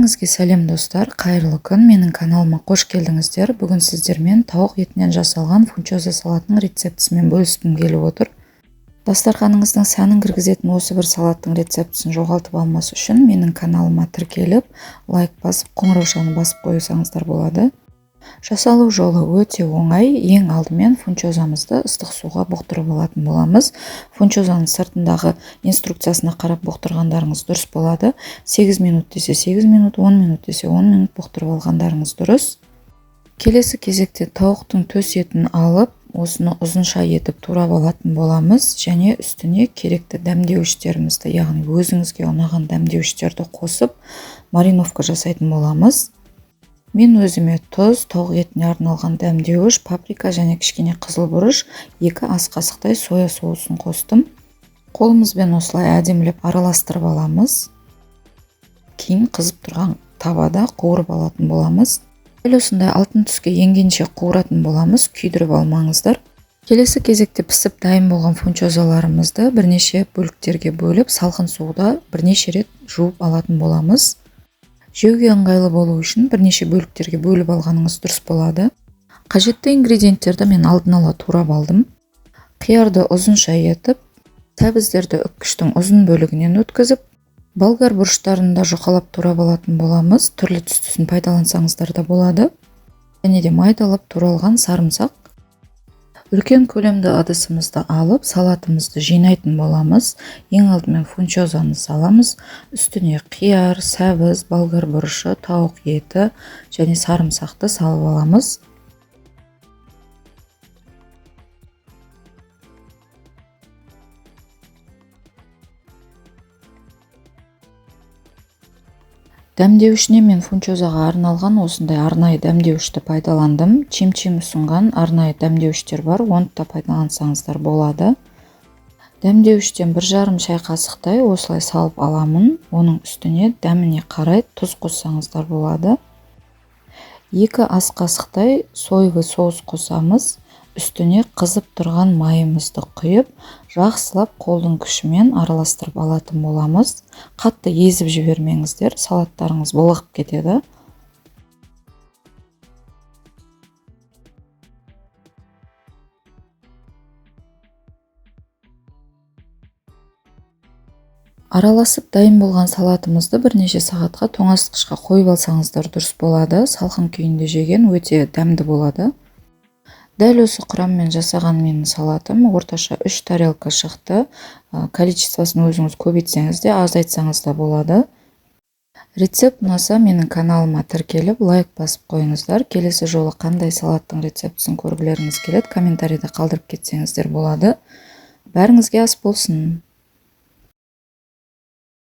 Бәріңізге сәлем достар, қайырлы күн. Менің каналыма қош келдіңіздер. Бүгін сіздермен тауық етінен жасалған фунчоза салатының рецептісімен бөліскім келіп отыр. Дастарханыңыздың сәнін кіргізетін осы бір салаттың рецептісін жоғалтып алмас үшін менің каналыма тіркеліп, лайк басып, қоңыраушаны басып қойсаңыздар болады. Жасалу жолы өте оңай. Ең алдымен фунчозамызды ыстық суға бұқтырып алатын боламыз. Фунчозаның сыртындағы инструкциясына қарап бұқтырғандарыңыз дұрыс болады. 8 минут десе 8 минут, 10 минут десе 10 минут бұқтырып алғандарыңыз дұрыс. Келесі кезекте тауықтың төс етін алып, осыны ұзынша етіп турап алатын боламыз және үстіне керекті дәмдеуіштерімізді, яғни өзіңізге ұнаған дәмдеуіштерді қосып, мариновка жасайтын боламыз. Мен өзіме тұз, тауық етіне арналған дәмдеуіш, паприка және кішкене қызыл бұрыш, 2 ас қасықтай соя соусын қостым. Қолымызбен осылай әдемілеп араластырып аламыз. Кейін қызып тұрған табада қуырып алатын боламыз. Дәл осындай алтын түске енгенше қуыратын боламыз, күйдіріп алмаңыздар. Келесі кезекте пісіп дайын болған фунчозаларымызды бірнеше бөліктерге бөліп, салқын суда бірнеше рет жуып алатын боламыз. Жеуге ыңғайлы болу үшін бірнеше бөліктерге бөліп алғаныңыз дұрыс болады. Қажетті ингредиенттерді мен алдын ала турап алдым. Қиярды ұзынша етіп, сәбіздерді үккіштің ұзын бөлігінен өткізіп, болгар бұрыштарында жұқалап турап алатын боламыз. Түрлі түстісін пайдалансаңыздар да болады. Және де майдалап туралған сарымсақ. Үлкен көлемді ыдысымызды алып, салатымызды жинайтын боламыз. Ең алдымен фунчозаны саламыз. Үстіне қияр, сәбіз, болгар бұрышы, тауық еті және сарымсақты салып аламыз. Дәмдеуішіне мен фунчозаға арналған осындай арнайы дәмдеуішті пайдаландым. Чим-чим ұсынған арнайы дәмдеуіштер бар, оны да пайдалансаңыздар болады. Дәмдеуіштен 1,5 шай қасықтай осылай салып аламын. Оның үстіне дәміне қарай тұз қоссаңыздар болады. 2 ас қасықтай соевый соус қосамыз. Үстіне қызып тұрған майымызды құйып, жақсылап қолдың күшімен араластырып алатын боламыз. Қатты езіп жібермеңіздер, салаттарыңыз былығып кетеді. Араласып дайын болған салатымызды бірнеше сағатқа тоңазытқышқа қойып алсаңыздар дұрыс болады. Салқын күйінде жеген өте дәмді болады. Дәл осы құраммен жасаған менің салатым орташа 3 тарелка шықты. Количествосын өзіңіз көбейтсеңіз де, азайтсаңыз да болады. Рецепт ұнаса менің каналыма тіркеліп, лайк басып қойыңыздар. Келесі жолы қандай салаттың рецептісін көргілеріңіз келеді, комментарийде қалдырып кетсеңіздер болады. Бәріңізге ас болсын.